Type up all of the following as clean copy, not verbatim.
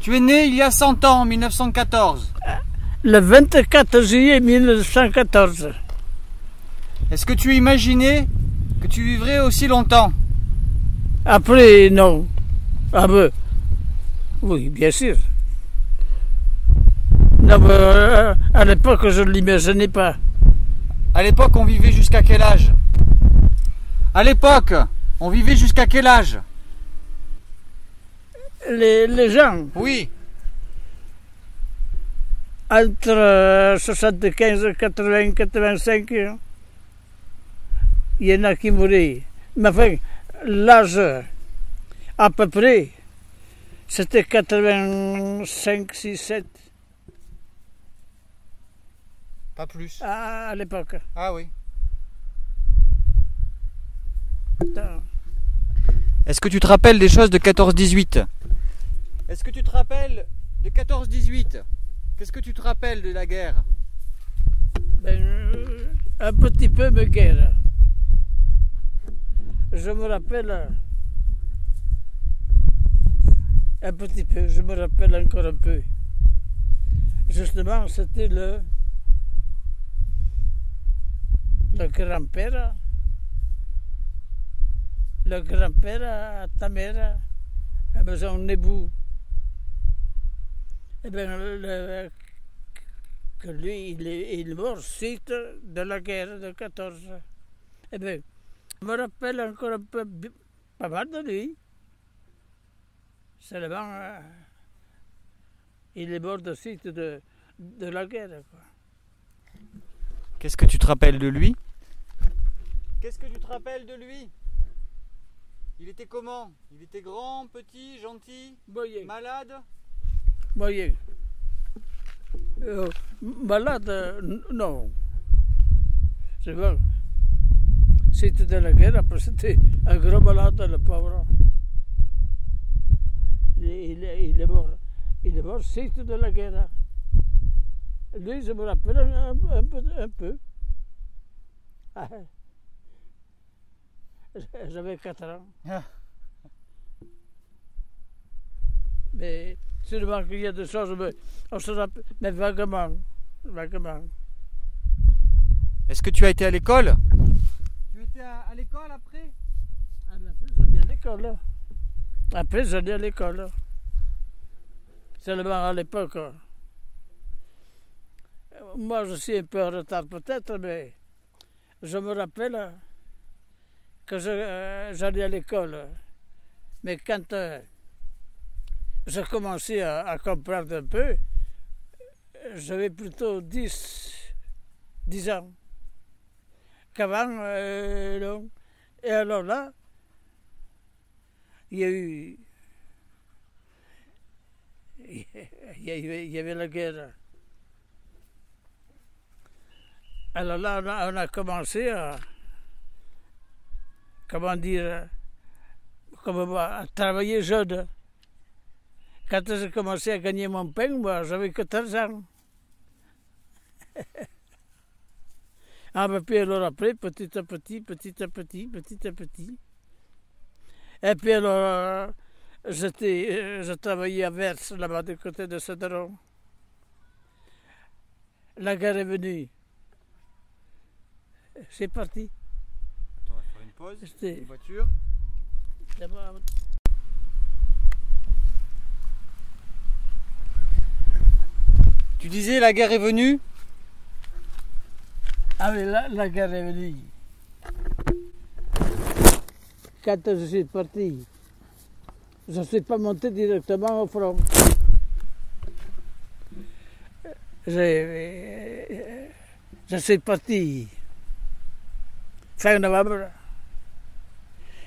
Tu es né il y a 100 ans, en 1914. Le 24 juillet 1914. Est-ce que tu imaginais que tu vivrais aussi longtemps? Après, non. Ah ben, oui, bien sûr. Non, mais à l'époque, je ne l'imaginais pas. À l'époque, on vivait jusqu'à quel âge? À l'époque, on vivait jusqu'à quel âge? Les gens, Oui. entre 75, 80, 85, il y en a qui mouraient. Mais enfin, l'âge, à peu près, c'était 85, 6, 7 Pas plus. à l'époque. Ah oui. Attends. Est-ce que tu te rappelles des choses de 14-18? Est-ce que tu te rappelles de 14-18? Qu'est-ce que tu te rappelles de la guerre? Ben, un petit peu de guerre. Je me rappelle un petit peu, je me rappelle encore un peu. Justement, c'était le grand-père, à ta mère, à maison Nebou. Eh bien, que lui, il est mort suite de la guerre de 14. Eh bien, je me rappelle encore un peu, pas mal de lui. Seulement, il est mort de suite de la guerre, quoi. Qu'est-ce que tu te rappelles de lui? Qu'est-ce que tu te rappelles de lui? Il était comment? Il était grand, petit, gentil, Moyen. malade? Moyen. Malade, non. C'est vrai. C'était de la guerre, après c'était un gros malade, le pauvre. Il est mort. Il est mort suite de la guerre. Lui, je me rappelle un peu. Ah, j'avais 4 ans. Ah. Mais seulement qu'il y a des choses, mais on se rappelle, mais vaguement. Est-ce que tu as été à l'école? Tu étais à l'école après? Après, j'allais à l'école. Après, j'allais à l'école. Seulement à l'époque, moi je suis un peu en retard peut-être, mais je me rappelle que j'allais à l'école. Mais quand j'ai commencé à comprendre un peu, j'avais plutôt 10 ans. Qu'avant, non. Et alors là, il y avait la guerre. Alors là, on a commencé à, comment dire, à travailler jeune. Quand j'ai commencé à gagner mon pain, moi, j'avais que 13 ans. Ah, mais puis alors après, petit à petit. Et puis alors, je travaillais à Vers, là-bas, du côté de Cédron. La guerre est venue. C'est parti. Attends, on va faire une pause. C'était- Une voiture. D'abord, Tu disais la guerre est venue? ah mais la guerre est venue. Quand je suis parti, je ne suis pas monté directement au front. Je suis parti fin novembre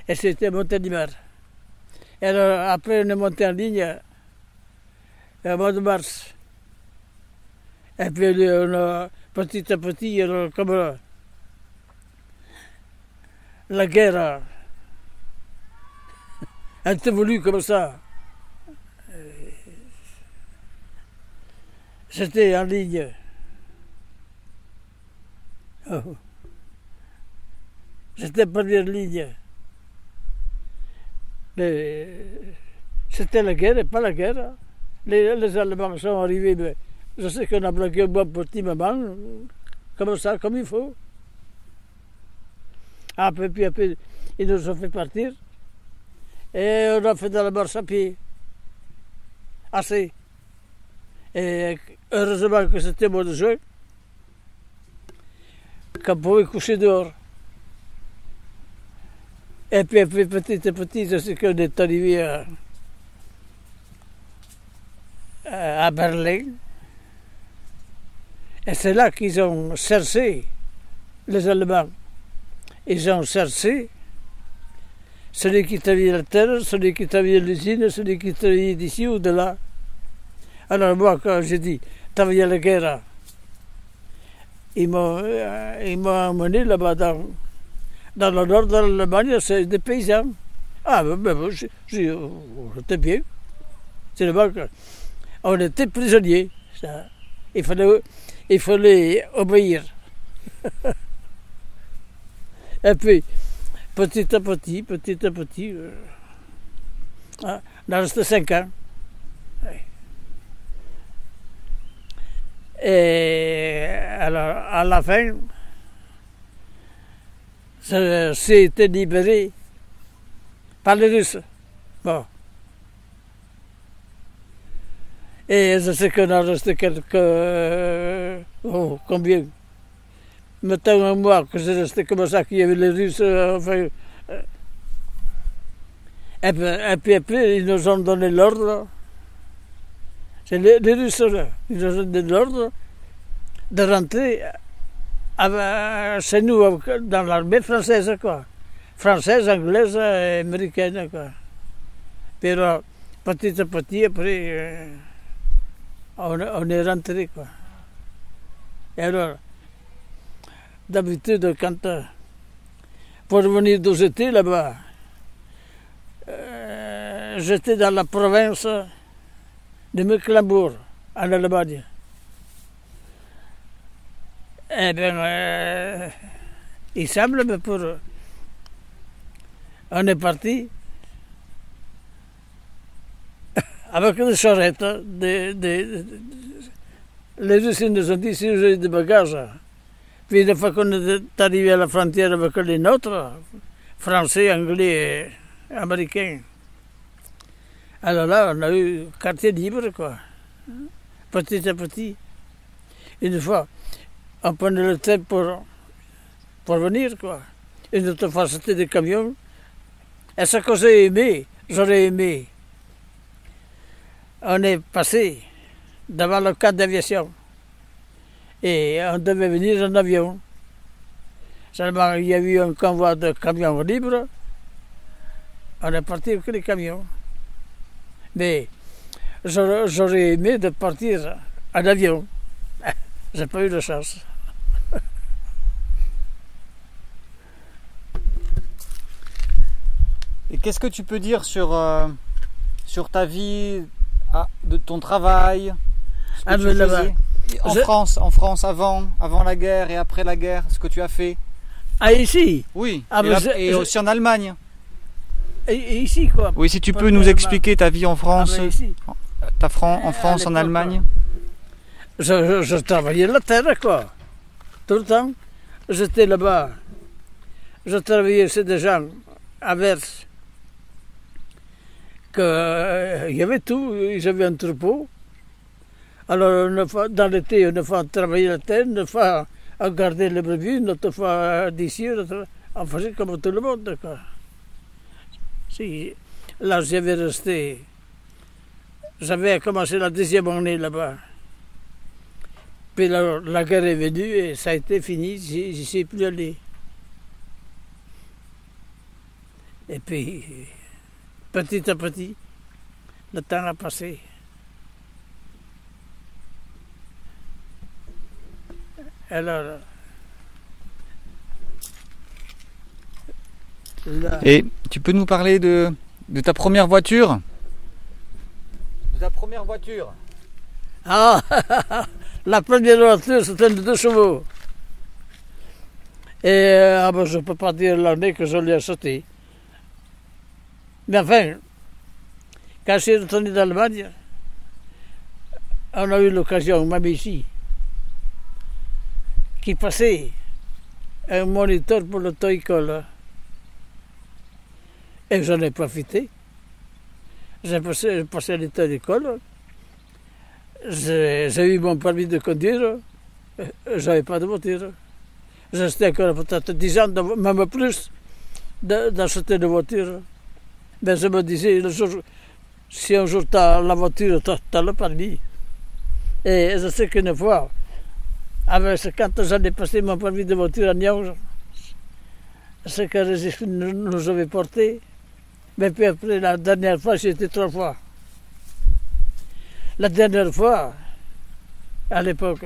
et c'était Montélimar. Et alors, après, on est monté en ligne au mois de mars. Et puis, on a, petit à petit, alors, comme la guerre a évolué comme ça. J'étais en ligne. Oh. J'étais première ligne. Mais c'était la guerre et pas la guerre. Les Allemands sont arrivés, mais je sais qu'on a bloqué un bon petit moment, comme ça, comme il faut. Après, puis après, ils nous ont fait partir. Et on a fait dans la marche à pied. Assez. Et heureusement que c'était mois de juin, qu'on pouvait coucher dehors. Et puis après, petit à petit, je sais qu'on est arrivé à Berlin. Et c'est là qu'ils ont cherché, les Allemands. Ils ont cherché celui qui travaillait la terre, celui qui travaillait l'usine, celui qui travaillait d'ici ou de là. Alors moi, quand j'ai dit travailler à la guerre, ils m'ont emmené là-bas dans le nord de l'Allemagne, c'est des paysans. Ah, ben j'étais bien. C'est le banque. On était prisonniers. Ça. Il fallait obéir. Et puis, petit à petit, on a resté 5 ans. Et alors, à la fin, c'est été libéré par les Russes. Bon. Et je sais qu'on a resté combien? Mettons un mois que c'est resté comme ça, qu'il y avait les Russes. Enfin, et puis après, ils nous ont donné l'ordre. C'est les Russes, là. Ils nous ont donné l'ordre de rentrer chez nous, dans l'armée française, quoi. Française, anglaise et américaine, quoi. Puis alors, petit à petit, après, on est rentré, quoi. Et alors, d'habitude, quand, pour venir d'où j'étais, là-bas, j'étais dans la province de Mecklembourg, en Allemagne. Eh bien, il semble, mais on est parti avec des charrettes. Les Russes nous ont dit si vous avez des bagages. Puis une fois qu'on est arrivé à la frontière avec les nôtres, français, anglais et américains, alors là, on a eu quartier libre, quoi. Petit à petit. Une fois, on prenait le train pour venir, quoi. Une autre fois, c'était des camions. Et ce que j'aurais aimé, on est passé devant le cadre d'aviation. Et on devait venir en avion. Seulement, il y a eu un convoi de camions libres. On est parti avec les camions. Mais j'aurais aimé de partir en avion. J'ai pas eu de chance. Et qu'est-ce que tu peux dire sur ta vie, de ton travail, ce que tu faisais en France avant la guerre et après la guerre, ce que tu as fait? Ah, ici? Oui, et aussi en Allemagne. Et ici, quoi? Oui, si tu peux nous expliquer ta vie en France, ici. en France, en Allemagne. Je travaillais la terre, quoi. Tout le temps. J'étais là-bas. Je travaillais chez des gens à Vers. Il y avait tout. Ils avaient un troupeau. Alors, dans l'été, une fois on travaillait la terre, une fois on gardait les brebis, une autre fois d'ici, on faisait comme tout le monde, quoi. Si, là, j'avais commencé la 2e année là-bas. Puis la guerre est venue et ça a été fini, j'y suis plus allé. Et puis, petit à petit, le temps a passé. Alors, là, et tu peux nous parler de ta première voiture? De ta première voiture? Ah, la première voiture, c'était de 2 chevaux. Et je ne peux pas dire l'année que je l'ai achetée. Mais enfin, quand je suis retourné d'Allemagne, on a eu l'occasion, même ici, qui passait un moniteur pour l'auto-école. Et j'en ai profité. J'ai passé l'auto-école. J'ai eu mon permis de conduire. J'avais pas de voiture. J'étais encore peut-être 10 ans, même plus, d'acheter une voiture. Mais je me disais, si un jour tu as la voiture, tu as le permis. Et je sais qu'une fois, quand j'allais passer mon permis de voiture à Nyons, ce que Régis nous avait porté, mais puis après, la dernière fois, j'y étais 3 fois. La dernière fois, à l'époque,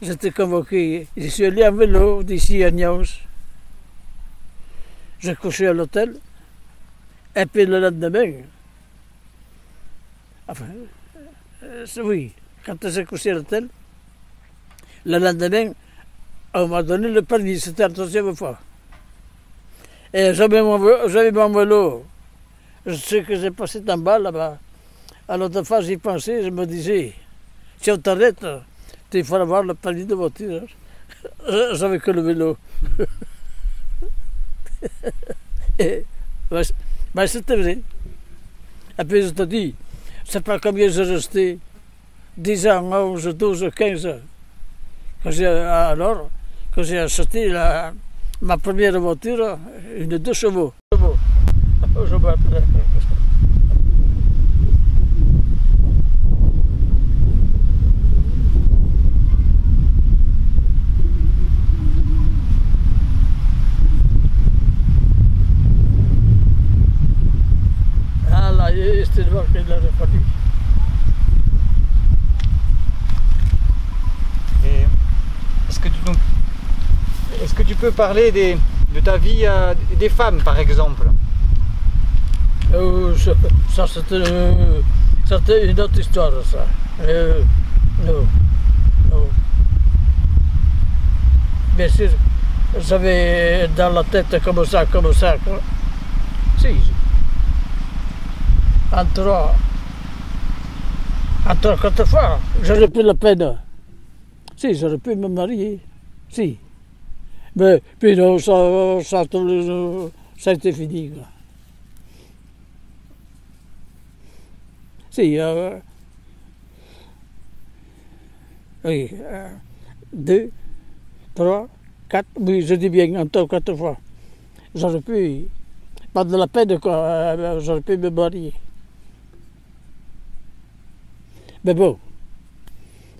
j'étais convoqué. Je suis allé en vélo d'ici à Nyons. J'ai couché à l'hôtel. Et puis le lendemain, enfin, oui, quand j'ai couché à l'hôtel, le lendemain, on m'a donné le permis, c'était la 3e fois. Et j'avais mon vélo. Je sais que j'ai passé en bas là-bas. À l'autre fois, j'y pensais, je me disais, si on t'arrête, il faut avoir le permis de voiture. J'avais que le vélo. Et c'était vrai. Et puis je te dis, je ne sais pas combien j'ai resté, 10 ans, 11, 12, 15, que j'ai acheté ma première voiture, une 2 chevaux. C'était le qu'il l'a répondu. Et est-ce que tu peux parler de ta vie des femmes, par exemple? Ça, c'était une autre histoire, ça. Non. Bien sûr, j'avais dans la tête comme ça, quoi. Si. Entre 4 fois, j'aurais pris la peine. Si, j'aurais pu me marier. Si. Mais puis non, ça a été fini. Quoi. Si, oui, 2, 3, 4, oui, je dis bien, entre 4 fois. J'aurais pu, pas de la peine, quoi, j'aurais pu me marier. Mais bon,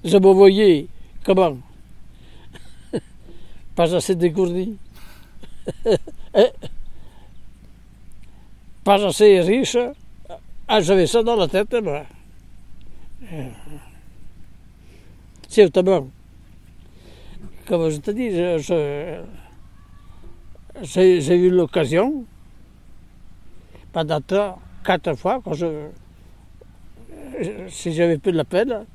je me voyais, comment, pas assez dégourdi, pas assez riche. J'avais ça dans la tête, moi. Certainement, comme je te dis, j'ai eu l'occasion, pendant 4 fois, si j'avais plus de la peine,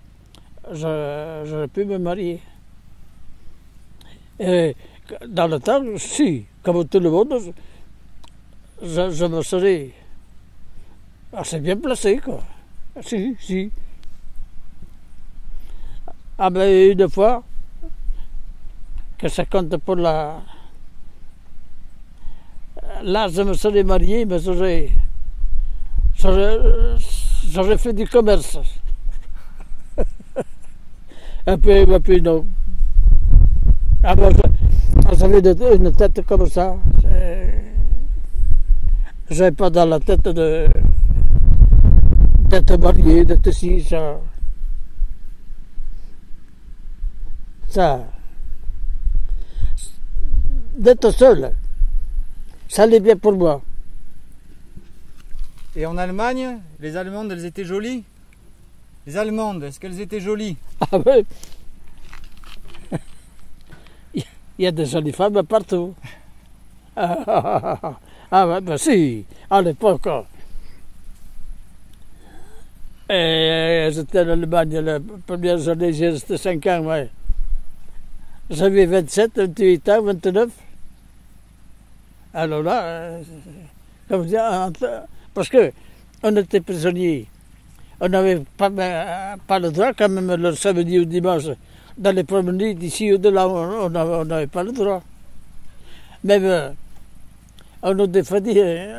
j'aurais pu me marier. Et dans le temps, si, comme tout le monde, je me serais assez bien placé, quoi. Si. Ah ben, une fois, que ça compte pour la... Là, je me serais marié, mais j'aurais fait du commerce. Et puis non. Ah ben, j'avais une tête comme ça. J'avais pas dans la tête d'être marié, d'être si, ça. D'être seul, ça allait bien pour moi. Et en Allemagne, les Allemandes, elles étaient jolies? Les Allemandes, est-ce qu'elles étaient jolies? Ah oui. Il y a des jolies femmes partout. Ah ben si, à l'époque. J'étais en Allemagne, la première journée, j'ai resté 5 ans, ouais. J'avais 27, 28 ans, 29. Alors là, comme dire, parce que on était prisonniers On n'avait pas le droit quand même le samedi ou dimanche. Dans les promenades d'ici ou de là, on n'avait pas le droit. Même on nous défendait,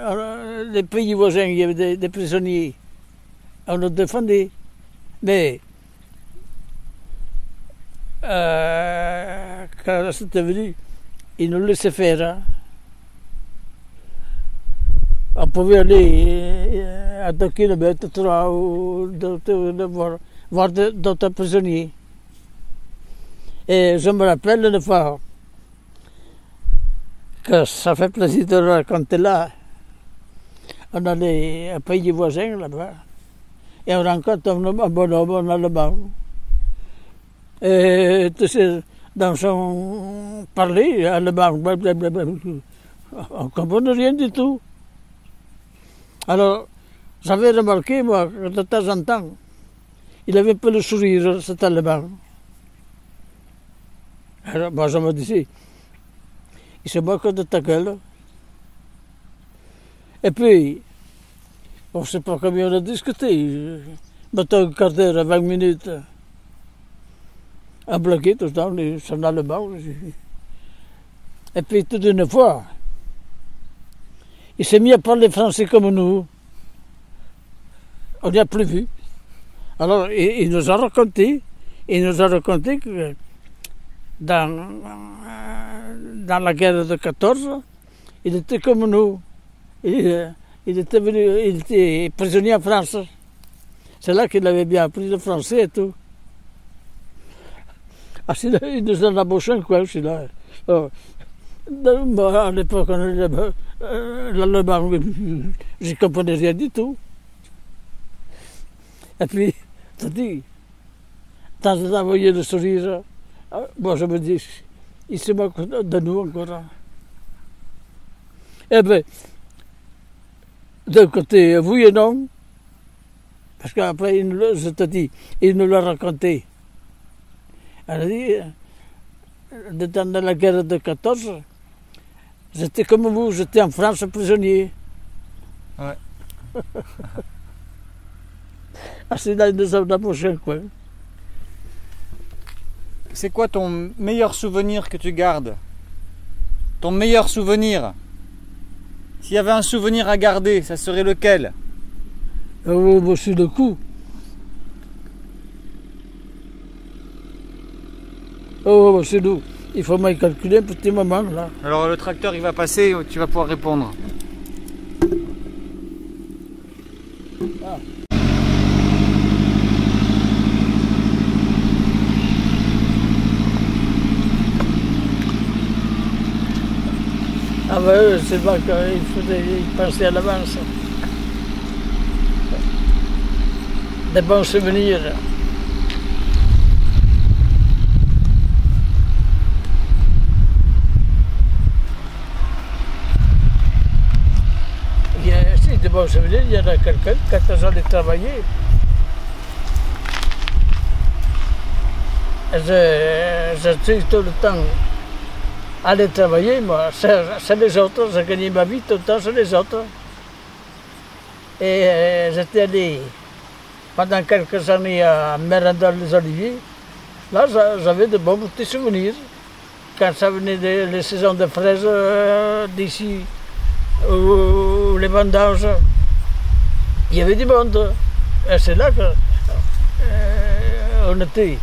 les pays voisins, il y avait des prisonniers. On nous défendait. Mais quand c'était venu, ils nous laissaient faire. Hein. On pouvait aller à 2 kilomètres, 3, ou voir d'autres prisonniers. Et je me rappelle une fois que ça fait plaisir de le raconter là. On allait à un pays voisin là-bas et on rencontre un bonhomme en allemand. Et tu sais, dans son parler allemand, on ne comprenait rien du tout. Alors, j'avais remarqué, moi, que de temps en temps, il avait un peu le sourire, cet allemand. Alors, moi, je me disais, il se moque de ta gueule. Et puis, on ne sait pas combien on a discuté. Mettons un quart d'heure à 20 minutes. Un bloqué tout le temps, son allemand. Et puis, tout d'une fois, il s'est mis à parler français comme nous. On n'y a plus vu. Alors, il nous a raconté que dans la guerre de 14, il était comme nous. Il était prisonnier en France. C'est là qu'il avait bien appris le français et tout. Ah, il nous en a embauché un coin, celui-là. À l'époque, l'allemand, je ne comprenais rien du tout. Et puis, tu dis, quand on a envoyé le sourire, moi je me dis, il se moque de nous encore. Eh bien, d'un côté, oui et non, parce qu'après, je te dis, il nous l'a raconté. Elle a dit, dans la guerre de 14, j'étais comme vous, j'étais en France prisonnier. Ouais. Ah, c'est là, nous avons approché, quoi. C'est quoi ton meilleur souvenir que tu gardes? Ton meilleur souvenir? S'il y avait un souvenir à garder, ça serait lequel? Oh, c'est le coup. Oh, c'est nous. Il faut m'y calculer un petit moment, là. Alors le tracteur, il va passer, tu vas pouvoir répondre. Ah. Ah ben c'est pas qu'il faudrait y penser à l'avance. Des bons souvenirs. Si, de bons souvenirs, il y en a quelqu'un quand j'allais travailler. Je suis tout le temps aller travailler, moi, c'est les autres, j'ai gagné ma vie tout le temps, c'est les autres. Et j'étais allé pendant quelques années à Mérindol-les-Oliviers. Là, j'avais de bons petits souvenirs. Quand ça venait les saisons de fraises d'ici, ou les vendanges, il y avait du monde. Et c'est là que on était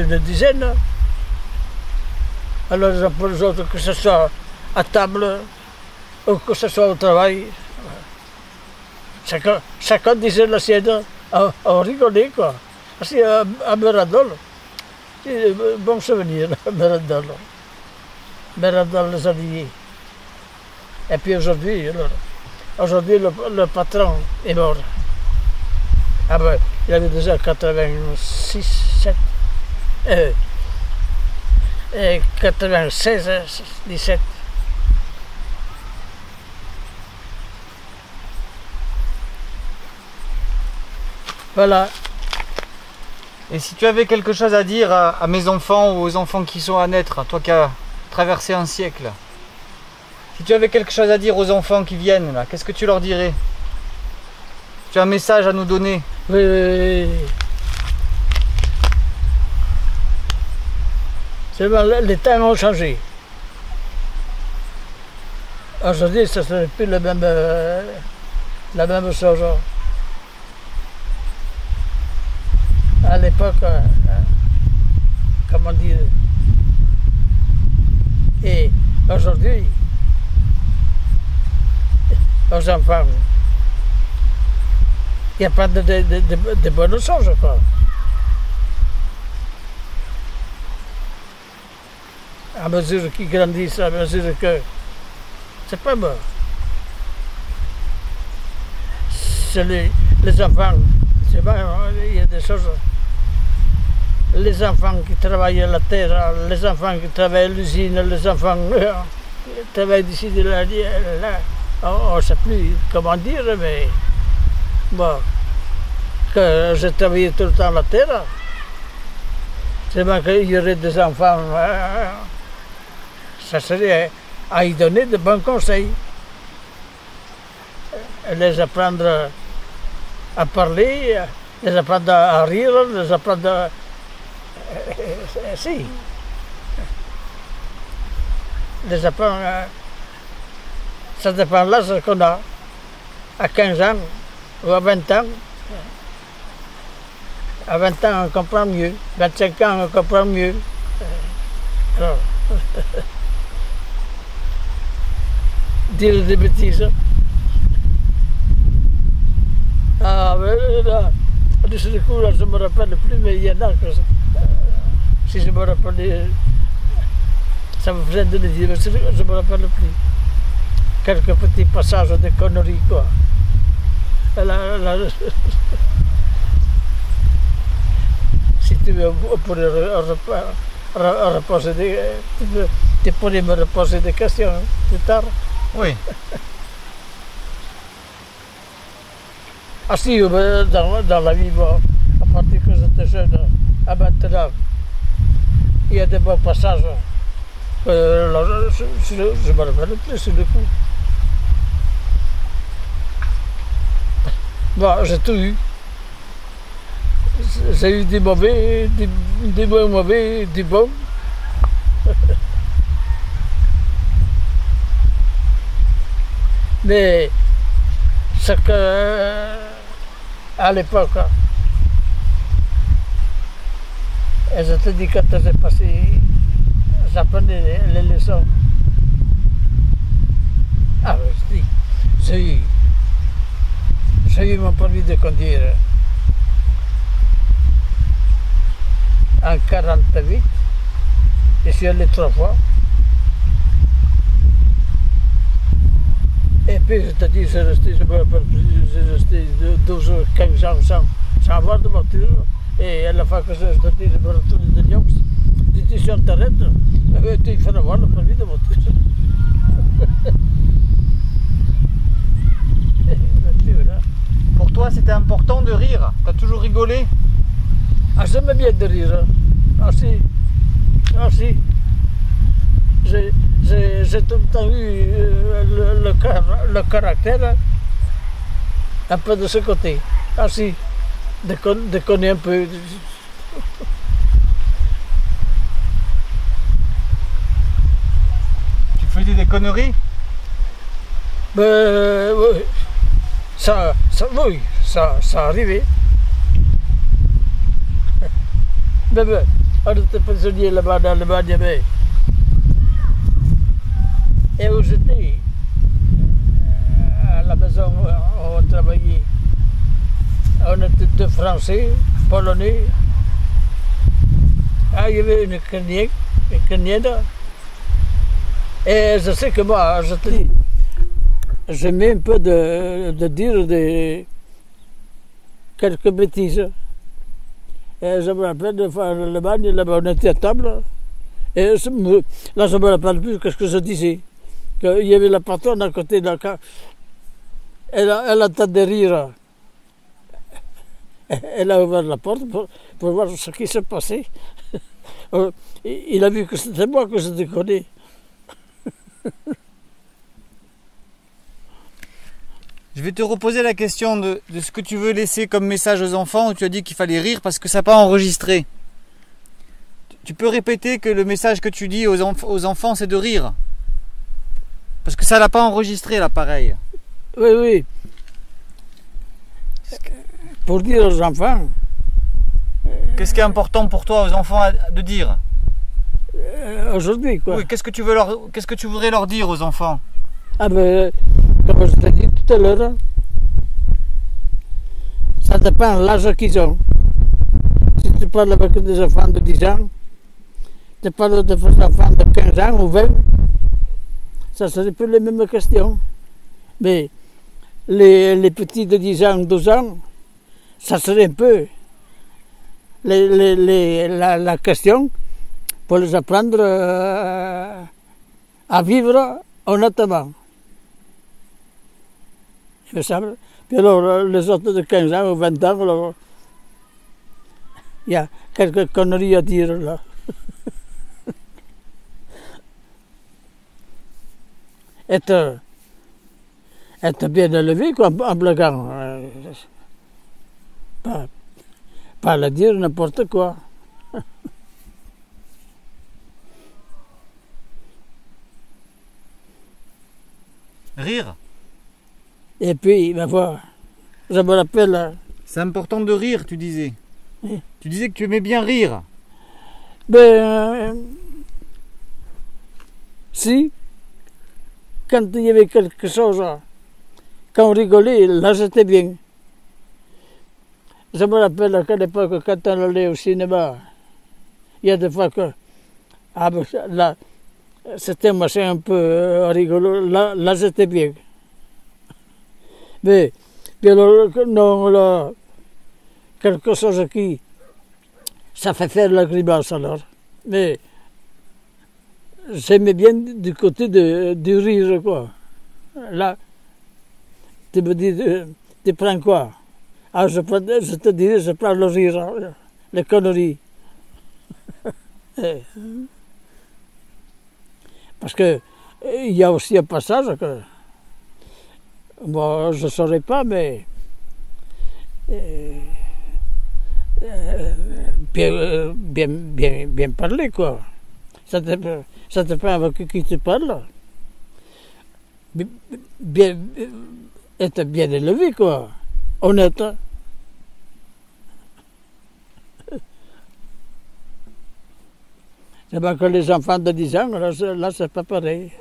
une dizaine. Alors les uns pour les autres, que ce soit à table ou que ce soit au travail, chacun disait la sienne, on rigolait quoi. C'est à Mérindol, c'est un bon souvenir, Mérindol. Mérindol les Oliviers. Et puis aujourd'hui, le patron est mort. Ah ben, il avait déjà 86, 7, 96, 17. Voilà. Et si tu avais quelque chose à dire à mes enfants ou aux enfants qui sont à naître, toi qui as traversé un siècle, si tu avais quelque chose à dire aux enfants qui viennent là, qu'est-ce que tu leur dirais? Tu as un message à nous donner? Oui, oui, oui. C'est bon, les temps ont changé. Aujourd'hui, ce n'est plus la même chose. À l'époque, comment dire, et aujourd'hui, aux enfants, il n'y a pas de bonnes choses, quoi. À mesure qu'ils grandissent, à mesure que... C'est pas bon. C'est les enfants, c'est bon, il y a des choses... Les enfants qui travaillent à la terre, les enfants qui travaillent à l'usine, les enfants qui travaillent d'ici, de là, on ne sait plus comment dire, mais... Bon, que j'ai travaillé tout le temps à la terre, c'est bon qu'il y aurait des enfants... ça serait à y donner de bons conseils, les apprendre à parler, les apprendre à rire, les apprendre à... si, les apprendre ça dépend de l'âge qu'on a, à 15 ans ou à 20 ans. À 20 ans on comprend mieux, 25 ans on comprend mieux. Alors, dire des bêtises. Ah, mais là, de ce coup, là, je ne me rappelle plus, mais il y en a que... si je me rappelais, ça me faisait de le dire, mais je ne me rappelle plus. Quelques petits passages de conneries, quoi. Là, si tu veux, on pourrait reposer des... Tu pourrais me reposer des questions plus tard. Oui. Ah si, dans la vie, bon, à partir que j'étais jeune, à maintenant, il y a des bons passages. Là, je me rappelle plus sur le coup. Bon, j'ai tout eu. J'ai eu des mauvais, des moins mauvais, des bons. Mais ce que, à l'époque, je te dis quand j'ai passé, j'apprenais les leçons. Ah, je dis, j'ai eu mon permis de conduire en 48, je suis allé 3 fois. Et puis je te dis, j'ai resté 12 ou 15 ans sans avoir de voiture. Et à la fois que je te dis, je me retourne de Lyon, je dis, si on t'arrête, il faut avoir le permis de voiture. Pour toi, c'était important de rire? Tu as toujours rigolé? Ah, j'aime bien de rire. Ah si. Ah si. J'ai tout le temps eu le caractère un peu de ce côté. Ah si, déconner un peu. Tu faisais des conneries? Ben oui, ça arrivait. Ben, on était prisonnier là-bas dans le Allemagne, mais... Et où j'étais, à la maison où on travaillait, on était 2 Français, Polonais. Ah, il y avait une Kenyenne. Et je sais que moi, je te dis, j'aimais un peu de dire quelques bêtises. Et je me rappelle de faire le bagne, là-bas on était à table. Et là, je ne me rappelle plus ce que je disais. Il y avait la patronne à côté de la cave. Elle entendait rire. Elle a ouvert la porte pour voir ce qui se passait. Il a vu que c'était moi que je déconnais. Je vais te reposer la question de ce que tu veux laisser comme message aux enfants, où tu as dit qu'il fallait rire parce que ça n'a pas enregistré. Tu peux répéter que le message que tu dis aux enfants, c'est de rire. Parce que ça l'a pas enregistré, l'appareil. Oui, oui. Pour dire aux enfants... Qu'est-ce qui est important pour toi aux enfants de dire? Aujourd'hui, quoi. Oui, qu'est-ce que tu voudrais leur dire aux enfants? Ah ben, comme je t'ai dit tout à l'heure, ça dépend de l'âge qu'ils ont. Si tu parles avec des enfants de 10 ans, tu parles des enfants de 15 ans ou 20, ça serait plus les mêmes questions. Mais les petits de 10 ans, 12 ans, ça serait un peu la question pour les apprendre à vivre honnêtement. Il me semble. Puis alors, les autres de 15 ans ou 20 ans, alors, il y a quelques conneries à dire là. Être bien élevé, quoi, en blaguant. Pas le dire n'importe quoi. Rire. Et puis, ben voilà, je me rappelle... C'est important de rire, tu disais. Oui. Tu disais que tu aimais bien rire. Ben, si, quand il y avait quelque chose, quand on rigolait, là c'était bien. Je me rappelle qu'à l'époque, quand on allait au cinéma, il y a des fois que, ah ben, là, c'était un machin un peu rigolo, là c'était bien. Mais, puis alors, non, là, quelque chose qui, ça fait faire la grimace alors. Mais, j'aimais bien du côté du rire, quoi. Là, tu me dis, tu prends quoi? Ah, je te dis, je prends le rire, les conneries. Parce que il y a aussi un passage que moi je ne saurais pas, mais bien parler, quoi. Ça dépend avec qui tu parles. Être bien élevé, quoi. Honnête. C'est pas que les enfants de 10 ans, là c'est pas pareil.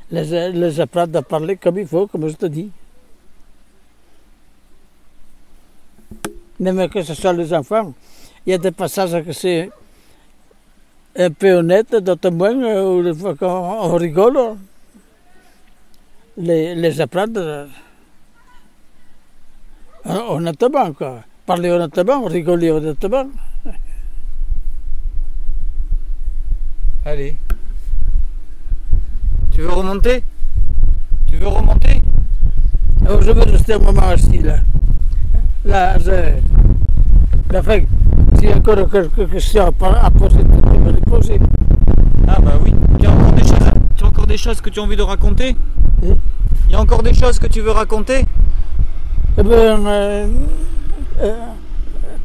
Les apprendre à parler comme il faut, comme je te dis. Même que ce soit les enfants, il y a des passages que c'est un peu honnête, d'autres moins, où des fois qu'on rigole, les apprendre honnêtement, quoi. Parler honnêtement, rigoler honnêtement. Allez. Tu veux remonter? Tu veux remonter? Alors, je vais rester un moment assis, là. Là, enfin, s'il y a encore quelques questions à poser, tu peux me les poser. Ah bah oui. Tu as encore des choses que tu as envie de raconter? Il y a encore des choses que tu veux raconter? Eh bien,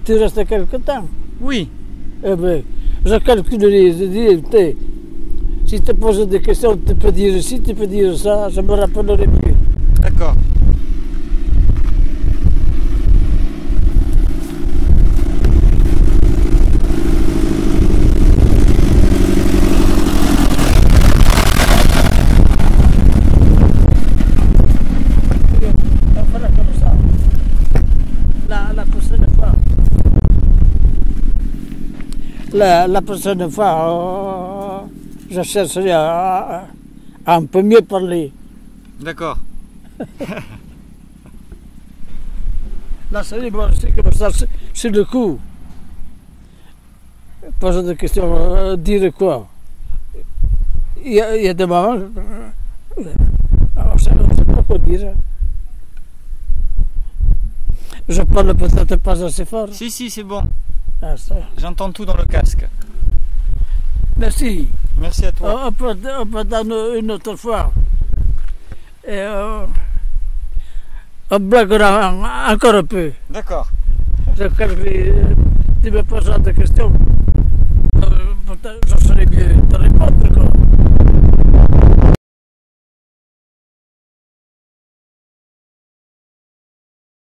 tu restes quelque temps? Oui. Eh bien, je calculerai, je dis, si tu te poses des questions, tu peux dire ci, tu peux dire ça, je me rappellerai mieux. D'accord. La prochaine fois, je chercherai à un peu mieux parler. D'accord. Là, c'est comme ça, c'est le coup. Poser des questions, dire quoi? Il y a des moments, on ne sait pas quoi dire. Je parle peut-être pas assez fort. Si, c'est bon. Ah, j'entends tout dans le casque. Merci. Merci à toi. On peut donner une autre fois. Et on blaguera encore un peu. D'accord. Tu me poses des questions. Je